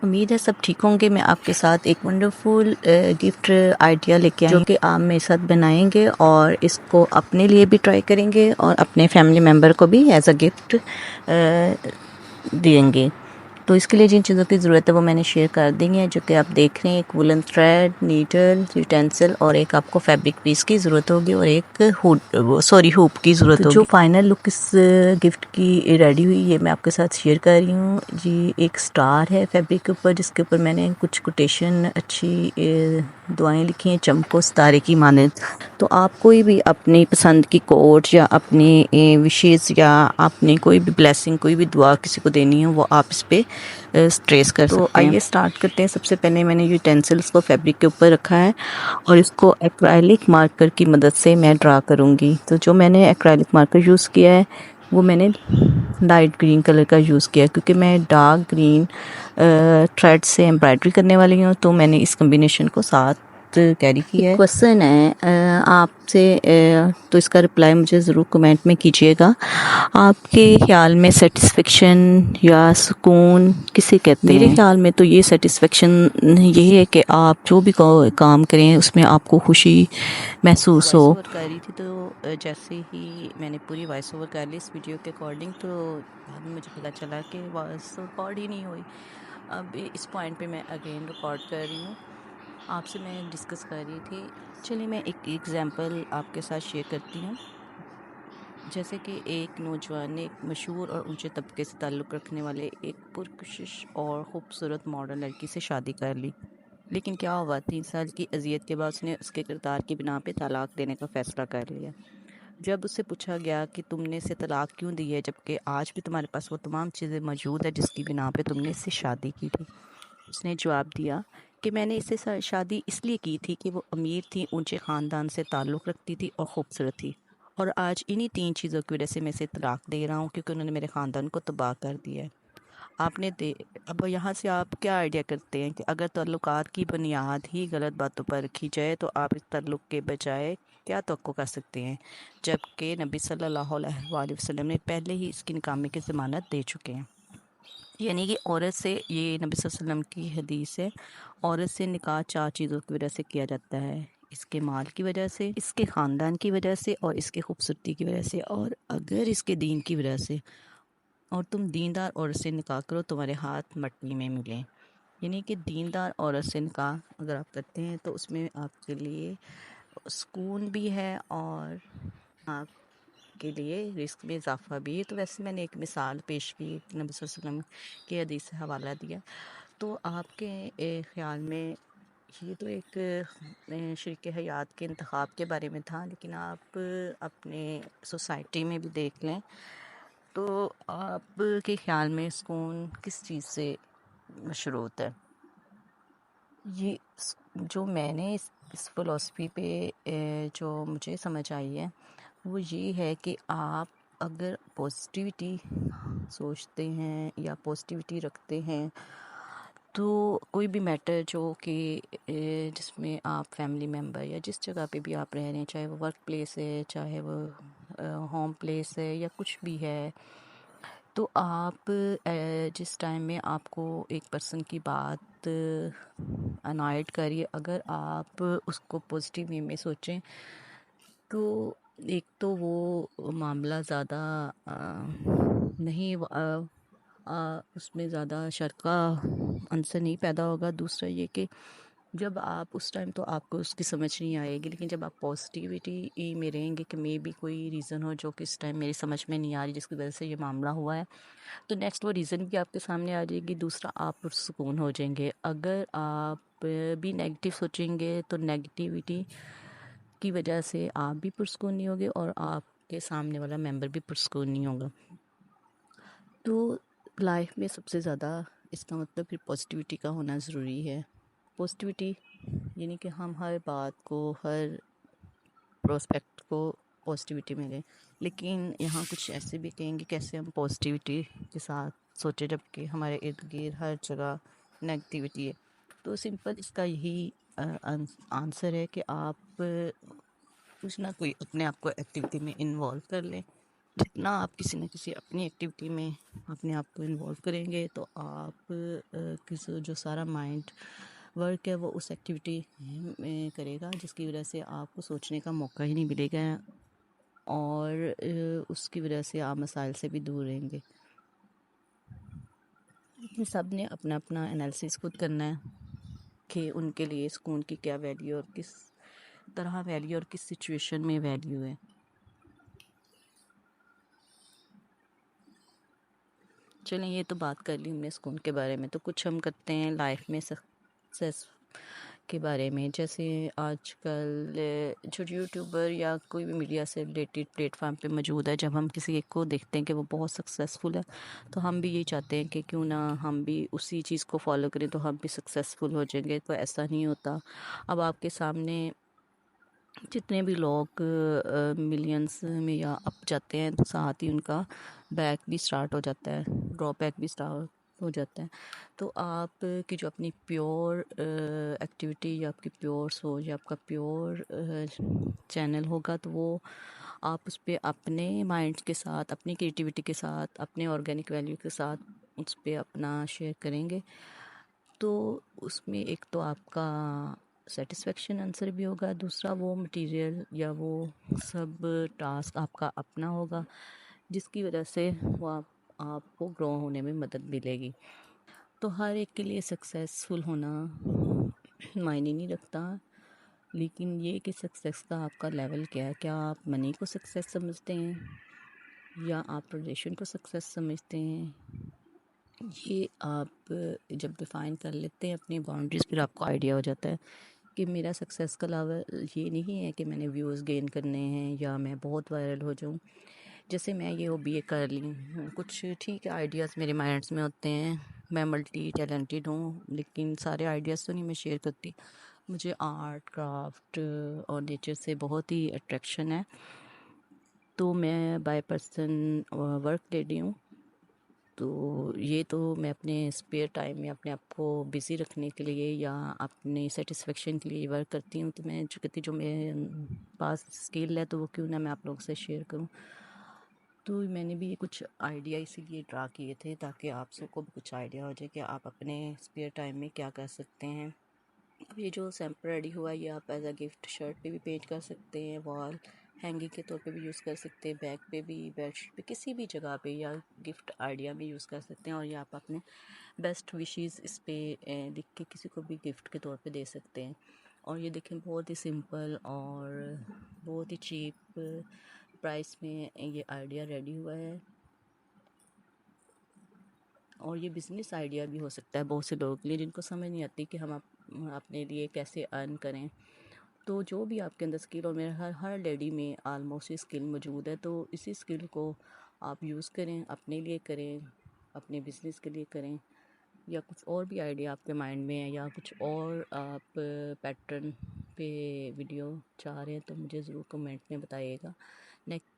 امید ہے سب ٹھیک ہوں گے۔ میں آپ کے ساتھ ایک ونڈرفل گفٹ آئیڈیا لے کے آئی ہوں جو کہ آپ میرے ساتھ بنائیں گے اور اس کو اپنے لیے بھی ٹرائی کریں گے اور اپنے فیملی ممبر کو بھی ایز اے گفٹ دیں گے۔ تو اس کے لیے جن چیزوں کی ضرورت ہے وہ میں نے شیئر کر دی ہیں، جو کہ آپ دیکھ رہے ہیں۔ ایک وولن تھریڈ، نیڈل، یوٹینسل اور ایک آپ کو فیبرک پیس کی ضرورت ہوگی اور ایک ہوپ کی ضرورت ہوگی۔ جو فائنل لک اس گفٹ کی ریڈی ہوئی ہے میں آپ کے ساتھ شیئر کر رہی ہوں جی۔ ایک سٹار ہے فیبرک کے اوپر، جس کے اوپر میں نے کچھ کوٹیشن اچھی دعائیں لکھی ہیں، چمکو ستارے کی مانند۔ تو آپ کوئی بھی اپنی پسند کی کوٹ یا اپنی وشیز یا اپنی کوئی بھی بلیسنگ، کوئی بھی دعا کسی کو دینی ہے وہ آپ اس پہ اسٹریس کر سکتے ہیں۔ تو آئیے اسٹارٹ کرتے ہیں۔ سب سے پہلے میں نے یوٹینسلس کو فیبرک کے اوپر رکھا ہے اور اس کو ایکرائلک مارکر کی مدد سے میں ڈرا کروں گی۔ تو جو میں نے ایکرائلک مارکر یوز کیا ہے وہ میں نے لائٹ گرین کلر کا یوز کیا ہے، کیونکہ میں ڈارک گرین تھریڈ سے امبرائڈری کرنے والی ہوں، تو میں نے اس کمبینیشن کو ساتھ کیری کیا ہے۔ کوسچن ہے آپ سے، تو اس کا رپلائی مجھے ضرور کمنٹ میں کیجیے گا۔ آپ کے خیال میں سیٹسفیکشن یا سکون کسے کہتے ہیں؟ میرے خیال میں تو یہ سیٹسفیکشن یہی ہے کہ آپ جو بھی کام کریں اس میں آپ کو خوشی محسوس ہو۔ وائس اوور کر رہی تھی تو جیسے ہی میں نے پوری وائس اوور کر لی اس ویڈیو کے اکارڈنگ، تو بعد میں مجھے پتا چلا کہ وائس ریکارڈ ہی نہیں ہوئی۔ اب اس پوائنٹ پہ میں اگین ریکارڈ کر رہی ہوں، آپ سے میں ڈسکس کر رہی تھی۔ چلیے میں ایک ایگزامپل آپ کے ساتھ شیئر کرتی ہوں۔ جیسے کہ ایک نوجوان نے ایک مشہور اور اونچے طبقے سے تعلق رکھنے والے ایک پرکشش اور خوبصورت ماڈرن لڑکی سے شادی کر لی، لیکن کیا ہوا، 3 سال کی اذیت کے بعد اس نے اس کے کردار کی بنا پہ طلاق دینے کا فیصلہ کر لیا۔ جب اس سے پوچھا گیا کہ تم نے اسے طلاق کیوں دی ہے جبکہ آج بھی تمہارے پاس وہ تمام چیزیں موجود ہیں جس کی بنا پہ تم نے اس سے شادی کی تھی، اس نے جواب دیا کہ میں نے اس سے شادی اس لیے کی تھی کہ وہ امیر تھی، اونچے خاندان سے تعلق رکھتی تھی اور خوبصورت تھی، اور آج انہی 3 چیزوں کی وجہ سے میں اسے طلاق دے رہا ہوں کیونکہ انہوں نے میرے خاندان کو تباہ کر دیا ہے۔ اب یہاں سے آپ کیا آئیڈیا کرتے ہیں کہ اگر تعلقات کی بنیاد ہی غلط باتوں پر رکھی جائے تو آپ اس تعلق کے بجائے کیا توقع کر سکتے ہیں، جبکہ نبی صلی اللہ علیہ وآلہ وسلم نے پہلے ہی اس کی ناکامی کی ضمانت دے چکے ہیں۔ یعنی کہ عورت سے، یہ نبی صلی اللہ علیہ وسلم کی حدیث ہے، عورت سے نکاح 4 چیزوں کی وجہ سے کیا جاتا ہے: اس کے مال کی وجہ سے، اس کے خاندان کی وجہ سے، اور اس کی خوبصورتی کی وجہ سے، اور اگر اس کے دین کی وجہ سے، اور تم دیندار عورت سے نکاح کرو تمہارے ہاتھ مٹی میں ملیں۔ یعنی کہ دیندار عورت سے نکاح اگر آپ کرتے ہیں تو اس میں آپ کے لیے سکون بھی ہے اور آپ کے لیے رزق میں اضافہ بھی ہے۔ تو ویسے میں نے ایک مثال پیش کی، نبی صلی اللہ علیہ وسلم کے حدیث سے حوالہ دیا۔ تو آپ کے خیال میں یہ تو ایک شریک حیات کے انتخاب کے بارے میں تھا، لیکن آپ اپنے سوسائٹی میں بھی دیکھ لیں تو آپ کے خیال میں سکون کس چیز سے مشروط ہے؟ یہ جو میں نے اس فلسفی پہ جو مجھے سمجھ آئی ہے وہ یہ ہے کہ آپ اگر پازیٹیوٹی سوچتے ہیں یا پازیٹیوٹی رکھتے ہیں تو کوئی بھی میٹر جو کہ جس میں آپ فیملی ممبر یا جس جگہ پہ بھی آپ رہ رہے ہیں، چاہے وہ ورک پلیس ہے، چاہے وہ ہوم پلیس ہے یا کچھ بھی ہے، تو آپ جس ٹائم میں آپ کو ایک پرسن کی بات انوائٹ کریے، اگر آپ اس کو پازیٹیو وے میں سوچیں تو ایک تو وہ معاملہ زیادہ نہیں اس میں زیادہ شر کا عنصر نہیں پیدا ہوگا۔ دوسرا یہ کہ جب آپ اس ٹائم تو آپ کو اس کی سمجھ نہیں آئے گی، لیکن جب آپ پازیٹیوٹی میں رہیں گے کہ مے بی کوئی ریزن ہو جو کہ اس ٹائم میری سمجھ میں نہیں آ رہی جس کی وجہ سے یہ معاملہ ہوا ہے، تو نیکسٹ وہ ریزن بھی آپ کے سامنے آ جائے گی۔ دوسرا آپ پرسکون ہو جائیں گے۔ اگر آپ بھی نیگیٹو سوچیں گے تو نیگیٹیوٹی کی وجہ سے آپ بھی پرسکون نہیں ہوگے اور آپ کے سامنے والا ممبر بھی پرسکون نہیں ہوگا۔ تو لائف میں سب سے زیادہ اس کا مطلب پھر پازیٹیوٹی کا ہونا ضروری ہے۔ پازیٹیوٹی یعنی کہ ہم ہر بات کو، ہر پروسپیکٹ کو پازیٹیوٹی میں لیں، لیکن یہاں کچھ ایسے بھی کہیں گے کیسے ہم پازیٹیوٹی کے ساتھ سوچیں جبکہ ہمارے ارد گرد ہر جگہ نیگیٹیوٹی ہے۔ تو سمپل اس کا یہی آنسر ہے کہ آپ کچھ نہ کوئی اپنے آپ کو ایکٹیویٹی میں انوالو کر لیں جتنا آپ کسی نہ کسی اپنی ایکٹیویٹی میں اپنے آپ کو انوالو کریں گے تو آپ جو سارا مائنڈ ورک ہے وہ اس ایکٹیویٹی میں کرے گا، جس کی وجہ سے آپ کو سوچنے کا موقع ہی نہیں ملے گا، اور اس کی وجہ سے آپ مسائل سے بھی دور رہیں گے۔ سب نے اپنا اپنا انالیسس خود کرنا ہے کہ ان کے لیے سکون کی کیا ویلیو اور کس طرح ویلیو اور کس سچویشن میں ویلیو ہے۔ چلیں یہ تو بات کر لی ہم نے سکون کے بارے میں، تو کچھ ہم کرتے ہیں لائف میں سکسیس کے بارے میں۔ جیسے آج کل جو یوٹیوبر یا کوئی بھی میڈیا سے ریلیٹڈ پلیٹ فارم پہ موجود ہے، جب ہم کسی ایک کو دیکھتے ہیں کہ وہ بہت سکسیزفل ہے تو ہم بھی یہی چاہتے ہیں کہ کیوں نہ ہم بھی اسی چیز کو فالو کریں تو ہم بھی سکسیزفل ہو جائیں گے، تو ایسا نہیں ہوتا۔ اب آپ کے سامنے جتنے بھی لوگ ملینز میں یا اپ جاتے ہیں تو ساتھ ہی ان کا بیک بھی سٹارٹ ہو جاتا ہے، ڈراپ بیک بھی سٹارٹ ہو جاتا ہے۔ تو آپ کی جو اپنی پیور ایکٹیویٹی یا آپ کی پیور سوچ یا آپ کا پیور چینل ہوگا تو وہ آپ اس پہ اپنے مائنڈ کے ساتھ، اپنی کریٹیوٹی کے ساتھ، اپنے آرگینک ویلیو کے ساتھ اس پہ اپنا شیئر کریں گے، تو اس میں ایک تو آپ کا سیٹسفیکشن آنسر بھی ہوگا، دوسرا وہ مٹیریل یا وہ سب ٹاسک آپ کا اپنا ہوگا، جس کی وجہ سے وہ آپ کو گرو ہونے میں مدد ملے گی۔ تو ہر ایک کے لیے سکسیزفل ہونا معنی نہیں رکھتا، لیکن یہ کہ سکسیس کا آپ کا لیول کیا ہے، کیا آپ منی کو سکسیس سمجھتے ہیں یا آپ ریلیشن کو سکسیس سمجھتے ہیں، یہ آپ جب ڈیفائن کر لیتے ہیں اپنی باؤنڈریز، پھر آپ کو آئیڈیا ہو جاتا ہے کہ میرا سکسیس کا لیول یہ نہیں ہے کہ میں نے ویوز گین کرنے ہیں یا میں بہت وائرل ہو جاؤں۔ جیسے میں یہ بی اے کر لی ہوں، کچھ ٹھیک ہے آئیڈیاز میرے مائنڈس میں ہوتے ہیں، میں ملٹی ٹیلنٹڈ ہوں، لیکن سارے آئیڈیاز تو نہیں میں شیئر کرتی۔ مجھے آرٹ، کرافٹ اور نیچر سے بہت ہی اٹریکشن ہے، تو میں بائی پرسن ورک لیڈی ہوں۔ تو یہ تو میں اپنے اسپیئر ٹائم میں اپنے آپ کو بزی رکھنے کے لیے یا اپنے سیٹسفیکشن کے لیے ورک کرتی ہوں، تو میں جو کہتی جو میرے پاس اسکل ہے تو وہ کیوں نہ میں آپ لوگوں سے شیئر کروں۔ تو میں نے بھی یہ کچھ آئیڈیا اسی لیے ڈرا کیے تھے تاکہ آپ سب کو بھی کچھ آئیڈیا ہو جائے کہ آپ اپنے اسپیئر ٹائم میں کیا کر سکتے ہیں۔ اب یہ جو سیمپل ریڈی ہوا یہ آپ ایز اے گفٹ شرٹ پہ بھی پینٹ کر سکتے ہیں، وال ہینگنگ کے طور پہ بھی یوز کر سکتے ہیں، بیگ پہ بھی، بیڈ شیٹ پہ، کسی بھی جگہ پہ، یا گفٹ آئیڈیا بھی یوز کر سکتے ہیں، اور یہ آپ اپنے بیسٹ وشیز اس پہ لکھ کے کسی کو بھی گفٹ کے طور پہ دے سکتے ہیں۔ اور یہ دیکھیں بہت ہی سمپل اور بہت ہی چیپ پرائس میں یہ آئیڈیا ریڈی ہوا ہے، اور یہ بزنس آئیڈیا بھی ہو سکتا ہے بہت سے لوگوں کے لیے جن کو سمجھ نہیں آتی کہ ہم اپنے لیے کیسے ارن کریں۔ تو جو بھی آپ کے اندر اسکل، اور میرے ہر لیڈی میں آلموسٹ اسکل موجود ہے، تو اسی اسکل کو آپ یوز کریں، اپنے لیے کریں، اپنے بزنس کے لیے کریں، یا کچھ اور بھی آئیڈیا آپ کے مائنڈ میں ہے یا کچھ اور آپ پیٹرن پہ ویڈیو چاہ رہے ہیں تو مجھے ضرور کمنٹ میں بتائیے گا۔ نیکسٹ